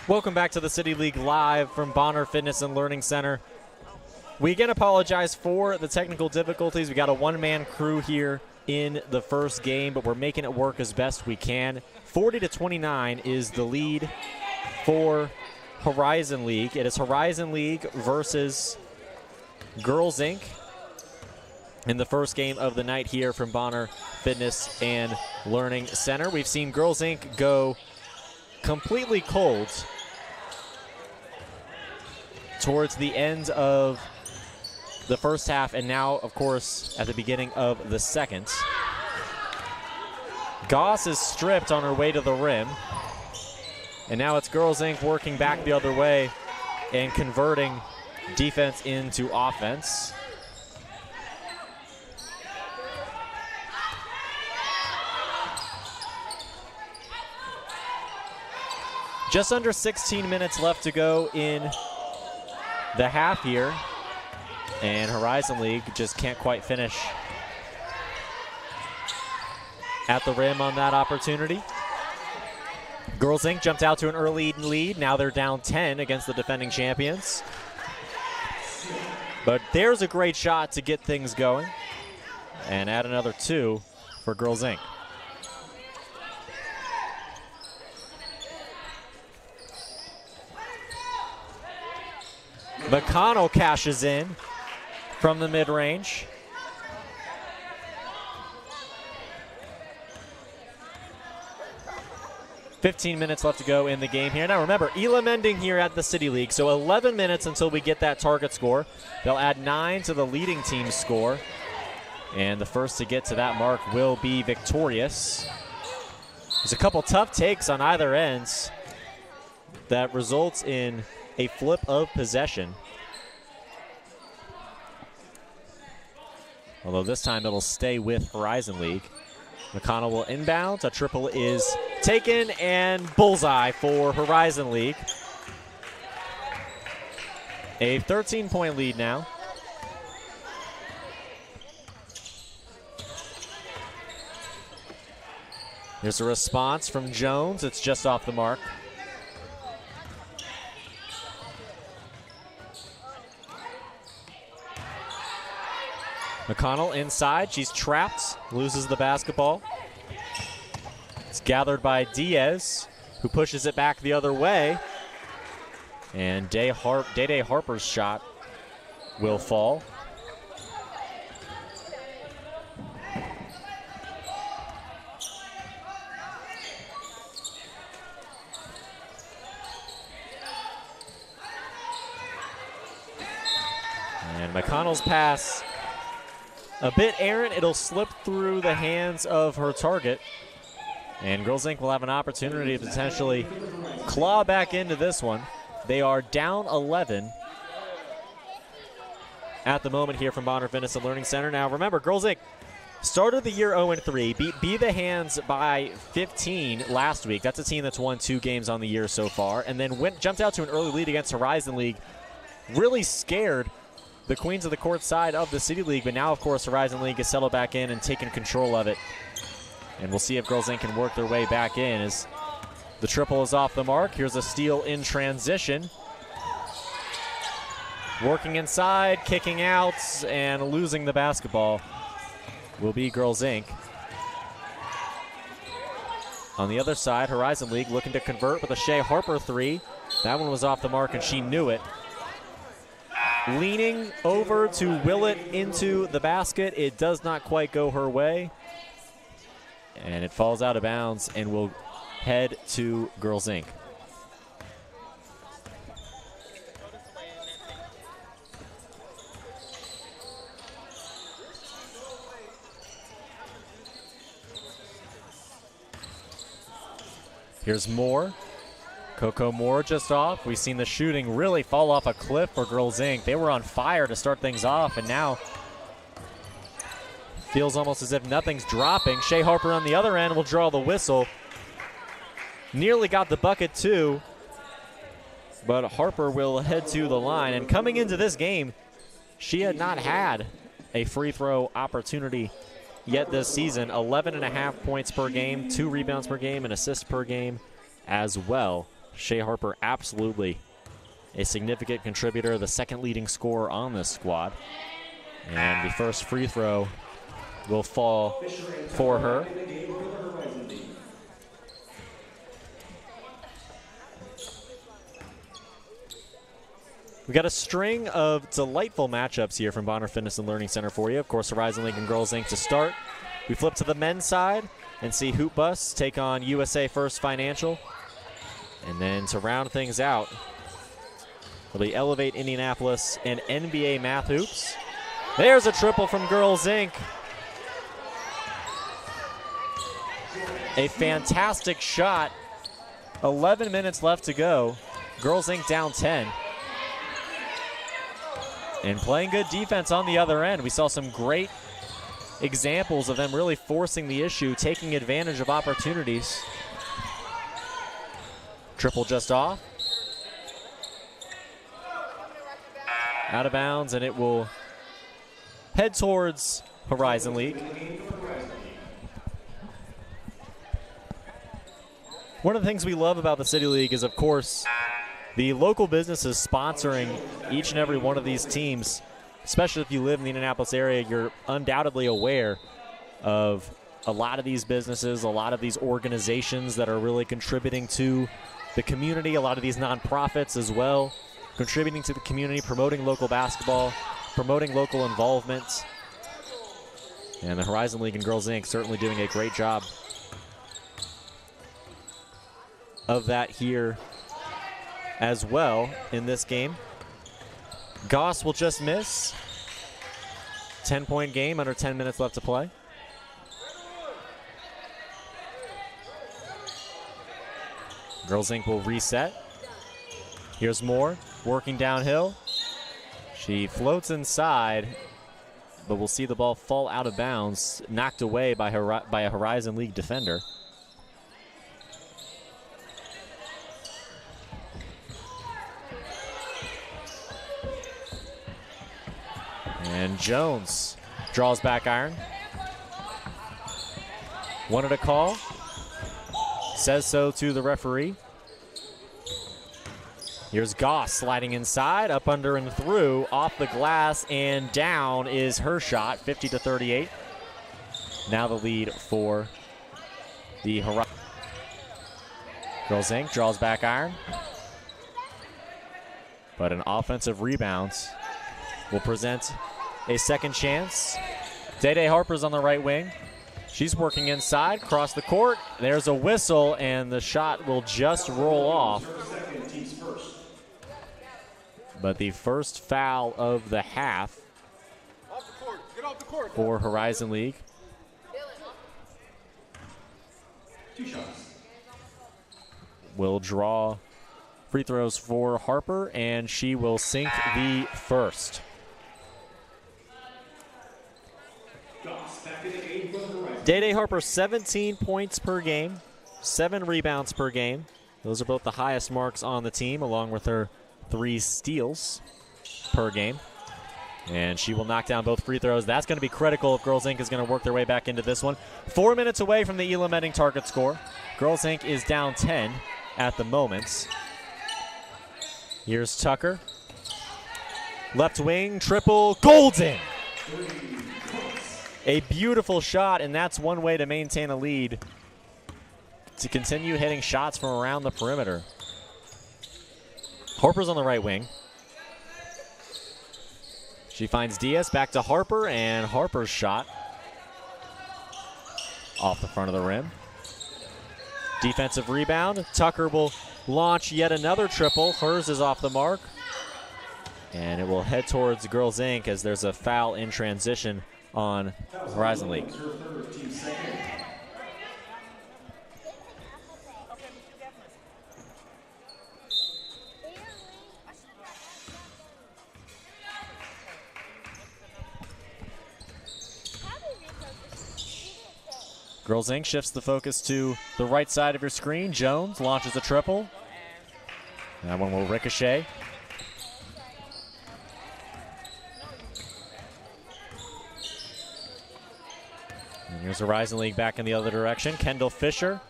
Welcome back to the City League Live from Bonner Fitness and Learning Center. We again apologize for the technical difficulties. We got a one-man crew here in the first game, but we're making it work as best we can. 40-29 is the lead for Horizon League. It is Horizon League versus Girls Inc. in the first game of the night here from Bonner Fitness and Learning Center. We've seen Girls Inc. go completely cold towards the end of the first half, and now, of course, at the beginning of the second. Goss is stripped on her way to the rim, and now it's Girls Inc. working back the other way and converting defense into offense. Just under 16 minutes left to go in the half here, and Horizon League just can't quite finish at the rim on that opportunity. Girls Inc. jumped out to an early lead. Now they're down 10 against the defending champions. But there's a great shot to get things going and add another 2 for Girls Inc. McConnell cashes in from the mid-range. $15 minutes left to go in the game here. Now remember, Elam ending here at the City League, so 11 minutes until we get that target score. They'll add 9 to the leading team's score, and the first to get to that mark will be victorious. There's a couple tough takes on either ends that results in a flip of possession. Although this time it'll stay with Horizon League. McConnell will inbound. A triple is taken, and bullseye for Horizon League. A 13-point lead now. There's a response from Jones. It's just off the mark. McConnell inside. She's trapped. Loses the basketball. It's gathered by Diaz, who pushes it back the other way. And Day Harper's shot will fall. And McConnell's pass, a bit errant. It'll slip through the hands of her target. And Girls Inc. will have an opportunity to potentially claw back into this one. They are down 11 at the moment here from Bonner Fitness and Learning Center. Now remember, Girls Inc. started the year 0-3, beat Be The Hands by 15 last week. That's a team that's won 2 games on the year so far. And then jumped out to an early lead against Horizon League. Really scared the Queens of the Court side of the City League, but now, of course, Horizon League has settled back in and taken control of it. And we'll see if Girls Inc. can work their way back in as the triple is off the mark. Here's a steal in transition. Working inside, kicking out, and losing the basketball will be Girls Inc. On the other side, Horizon League looking to convert with a Shea Harper 3. That one was off the mark, and she knew it. Leaning over to will it into the basket. It does not quite go her way. And it falls out of bounds and will head to Girls Inc. Here's Moore. Coco Moore just off. We've seen the shooting really fall off a cliff for Girls Inc. They were on fire to start things off, and now feels almost as if nothing's dropping. Shea Harper on the other end will draw the whistle. Nearly got the bucket too, but Harper will head to the line. And coming into this game, she had not had a free throw opportunity yet this season. 11.5 points per game, 2 rebounds per game, and assists per game as well. Shea Harper absolutely a significant contributor, the second leading scorer on this squad. And the first free throw will fall for her. We got a string of delightful matchups here from Bonner Fitness and Learning Center for you. Of course, Horizon League and Girls Inc. to start. We flip to the men's side and see Hoop Bus take on USA First Financial. And then to round things out, will be Elevate Indianapolis and NBA Math Hoops. There's a triple from Girls Inc. A fantastic shot. 11 minutes left to go. Girls Inc. down 10. And playing good defense on the other end. We saw some great examples of them really forcing the issue, taking advantage of opportunities. Triple just off. Out of bounds, and it will head towards Horizon League. One of the things we love about the City League is, of course, the local businesses sponsoring each and every one of these teams. Especially if you live in the Indianapolis area, you're undoubtedly aware of a lot of these businesses, a lot of these organizations that are really contributing to the community, a lot of these nonprofits as well, contributing to the community, promoting local basketball, promoting local involvement. And the Horizon League and Girls Inc. certainly doing a great job of that here as well in this game. Goss will just miss. 10-point game, under 10 minutes left to play. Girls Inc. will reset. Here's Moore working downhill. She floats inside, but we'll see the ball fall out of bounds, knocked away by a Horizon League defender. And Jones draws back iron. Wanted a call. Says so to the referee. Here's Goss sliding inside, up, under, and through, off the glass, and down is her shot, 50-38. Now the lead for the Horizon. Girls Inc. draws back iron. But an offensive rebound will present a second chance. Day Harper's on the right wing. She's working inside, across the court. There's a whistle, and the shot will just roll off. But the first foul of the half for Horizon League. 2 shots. Will draw free throws for Harper, and she will sink the first. Day Harper, 17 points per game, 7 rebounds per game. Those are both the highest marks on the team, along with her 3 steals per game. And she will knock down both free throws. That's going to be critical if Girls Inc. is going to work their way back into this one. 4 minutes away from the Elam Edding target score. Girls Inc. is down 10 at the moment. Here's Tucker. Left wing, triple, golden! A beautiful shot, and that's one way to maintain a lead, to continue hitting shots from around the perimeter. Harper's on the right wing. She finds Diaz, back to Harper, and Harper's shot off the front of the rim. Defensive rebound. Tucker will launch yet another triple. Hers is off the mark. And it will head towards Girls Inc. as there's a foul in transition on Horizon League. Girls Inc. shifts the focus to the right side of your screen. Jones launches a triple. That one will ricochet. And here's Horizon League back in the other direction. Kendall Fisher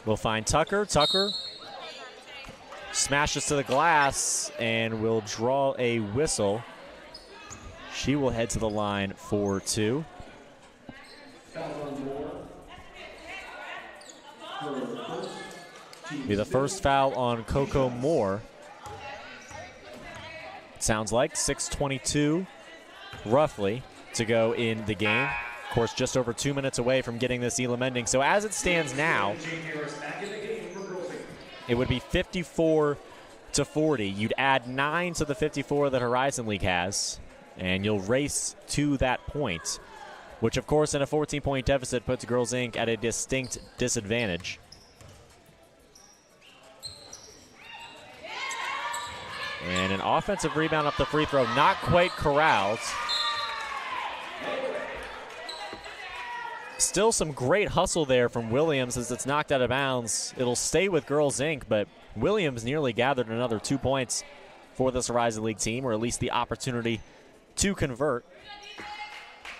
will find Tucker. Tucker smashes to the glass and will draw a whistle. She will head to the line for 2. Be the first foul on Coco Moore. Sounds like 6:22 roughly to go in the game. Of course, just over 2 minutes away from getting this Elam ending. So as it stands now, it would be 54-40. You'd add 9 to the 54 that Horizon League has, and you'll race to that point, which, of course, in a 14-point deficit puts Girls Inc. at a distinct disadvantage. And an offensive rebound up the free throw, not quite corralled. Still some great hustle there from Williams as it's knocked out of bounds. It'll stay with Girls Inc., but Williams nearly gathered another 2 points for this Horizon League team, or at least the opportunity to convert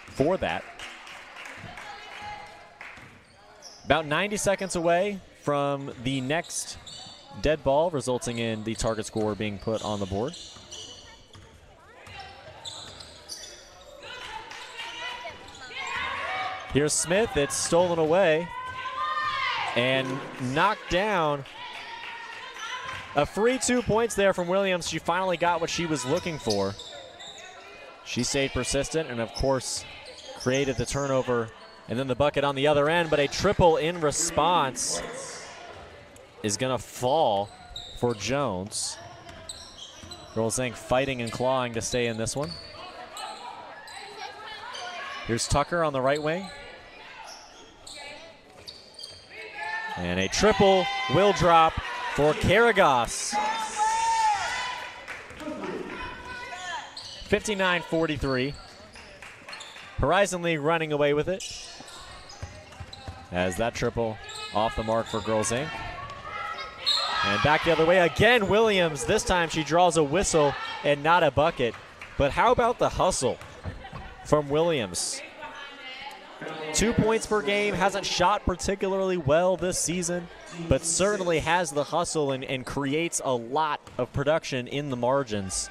for that. About 90 seconds away from the next dead ball, resulting in the target score being put on the board. Here's Smith. It's stolen away and knocked down. A free 2 points there from Williams. She finally got what she was looking for. She stayed persistent and, of course, created the turnover and then the bucket on the other end, but a triple in response is going to fall for Jones. Girls Inc. fighting and clawing to stay in this one. Here's Tucker on the right wing. And a triple will drop for Caragos. 59-43. Horizon League running away with it, as that triple off the mark for Girls Inc. And back the other way again, Williams. This time she draws a whistle and not a bucket. But how about the hustle from Williams? 2 points per game, hasn't shot particularly well this season, but certainly has the hustle and creates a lot of production in the margins.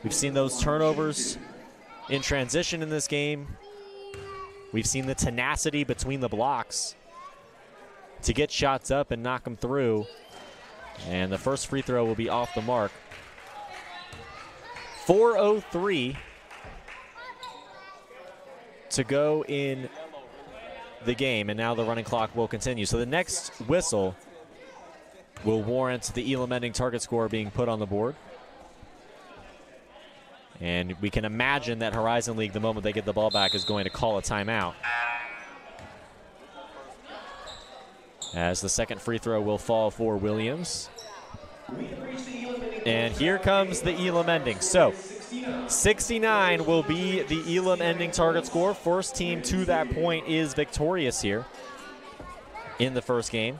We've seen those turnovers in transition in this game. We've seen the tenacity between the blocks to get shots up and knock them through. And the first free throw will be off the mark. 4:03 to go in the game, and now the running clock will continue. So the next whistle will warrant the Elam ending target score being put on the board. And we can imagine that Horizon League, the moment they get the ball back, is going to call a timeout, as the second free throw will fall for Williams. And here comes the Elam ending. So 69 will be the Elam ending target score. First team to that point is victorious here in the first game.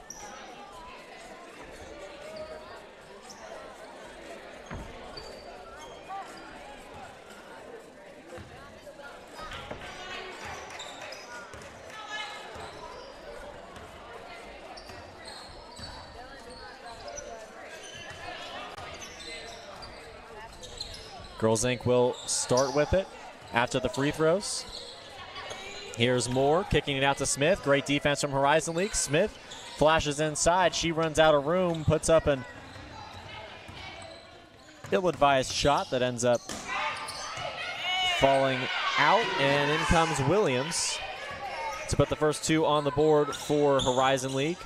Girls Inc. will start with it after the free throws. Here's Moore kicking it out to Smith. Great defense from Horizon League. Smith flashes inside. She runs out of room, puts up an ill-advised shot that ends up falling out, and in comes Williams to put the first 2 on the board for Horizon League.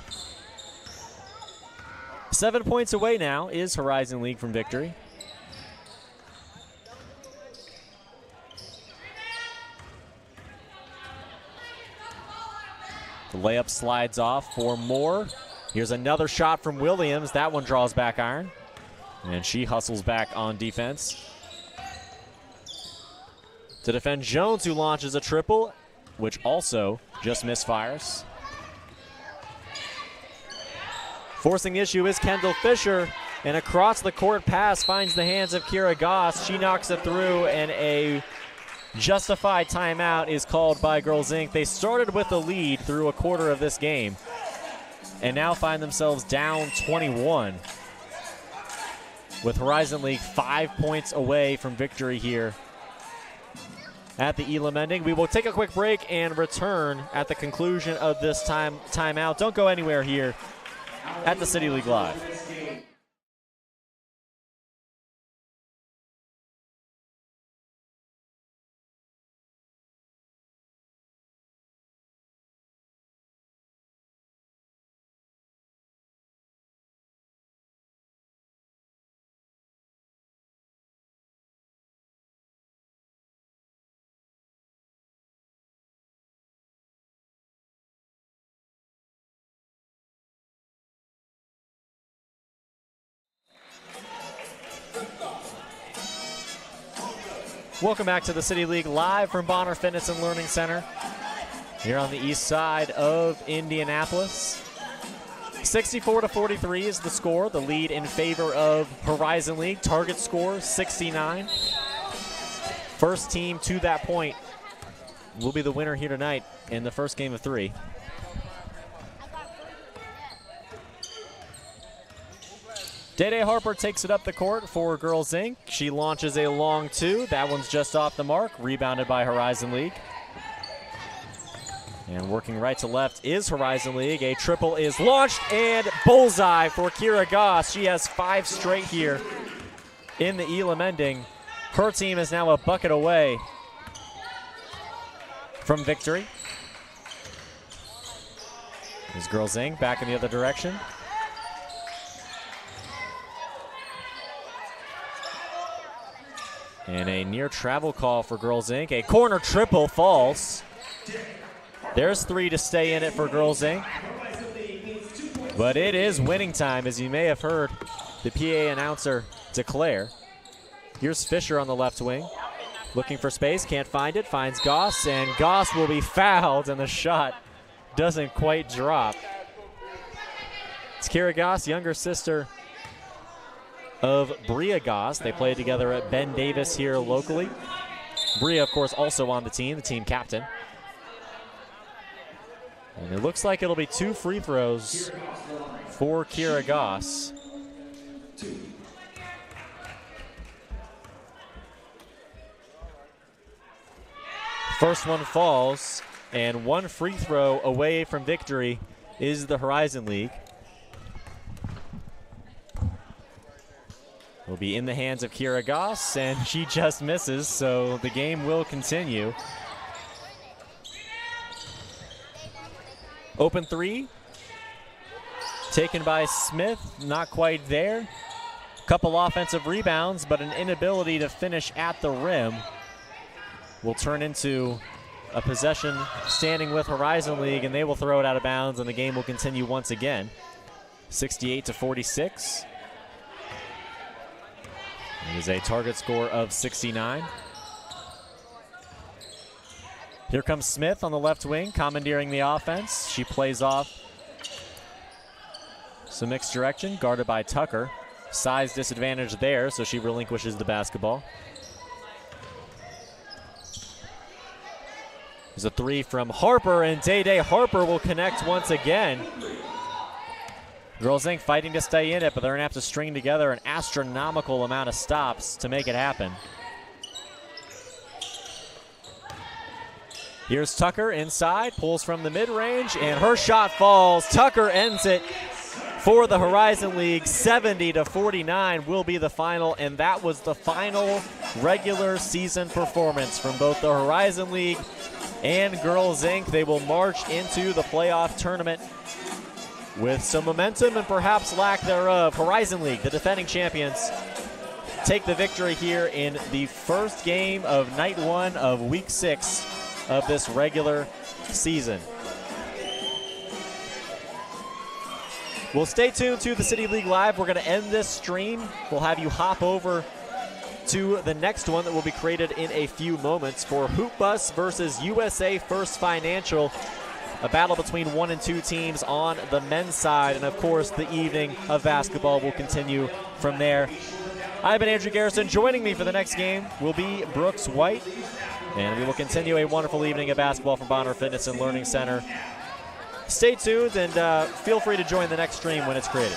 7 points away now is Horizon League from victory. The layup slides off for Moore. Here's another shot from Williams. That one draws back iron. And she hustles back on defense to defend Jones, who launches a triple, which also just misfires. Forcing the issue is Kendall Fisher. And across the court pass finds the hands of Kira Goss. She knocks it through, and a justified timeout is called by Girls Inc. They started with the lead through a quarter of this game. and now find themselves down 21, with Horizon League 5 points away from victory here at the Elam Ending. We will take a quick break and return at the conclusion of this timeout. Don't go anywhere here at the City League Live. Welcome back to the City League Live from Bonner Fitness and Learning Center here on the east side of Indianapolis. 64-43 is the score, the lead in favor of Horizon League. Target score 69. First team to that point will be the winner here tonight in the first game of 3. Day-Day Harper takes it up the court for Girls Inc. She launches a long 2. That one's just off the mark, rebounded by Horizon League. And working right to left is Horizon League. A triple is launched and bullseye for Kira Goss. She has 5 straight here in the Elam Ending. Her team is now a bucket away from victory. There's Girls Inc. back in the other direction. And a near travel call for Girls Inc. A corner triple falls. There's 3 to stay in it for Girls Inc. But it is winning time, as you may have heard the PA announcer declare. Here's Fisher on the left wing. Looking for space, can't find it, finds Goss, and Goss will be fouled, and the shot doesn't quite drop. It's Kira Goss, younger sister of Bria Goss. They played together at Ben Davis here locally. Bria, of course, also on the team captain. And it looks like it'll be 2 free throws for Kira Goss. First one falls, and 1 free throw away from victory is the Horizon League. Will be in the hands of Kira Goss, and she just misses, so the game will continue. Open 3, taken by Smith, not quite there. Couple offensive rebounds, but an inability to finish at the rim will turn into a possession standing with Horizon League, and they will throw it out of bounds, and the game will continue once again. 68-46. It is a target score of 69. Here comes Smith on the left wing, commandeering the offense. She plays off some mixed direction, guarded by Tucker. Size disadvantage there, so she relinquishes the basketball. There's a 3 from Harper, and Day-Day Harper will connect once again. Girls Inc. fighting to stay in it, but they're going to have to string together an astronomical amount of stops to make it happen. Here's Tucker inside, pulls from the mid-range, and her shot falls. Tucker ends it for the Horizon League. 70-49 will be the final, and that was the final regular season performance from both the Horizon League and Girls Inc. They will march into the playoff tournament with some momentum and perhaps lack thereof. Horizon League, the defending champions, take the victory here in the first game of night 1 of week 6 of this regular season. Well, stay tuned to the City League Live. We're going to end this stream. We'll have you hop over to the next one that will be created in a few moments for Hoop Bus versus USA First Financial. A battle between 1 and 2 teams on the men's side, and of course the evening of basketball will continue from there. I've been Andrew Garrison. Joining me for the next game will be Brooks White, and we will continue a wonderful evening of basketball from Bonner Fitness and Learning Center stay tuned and feel free to join the next stream when it's created.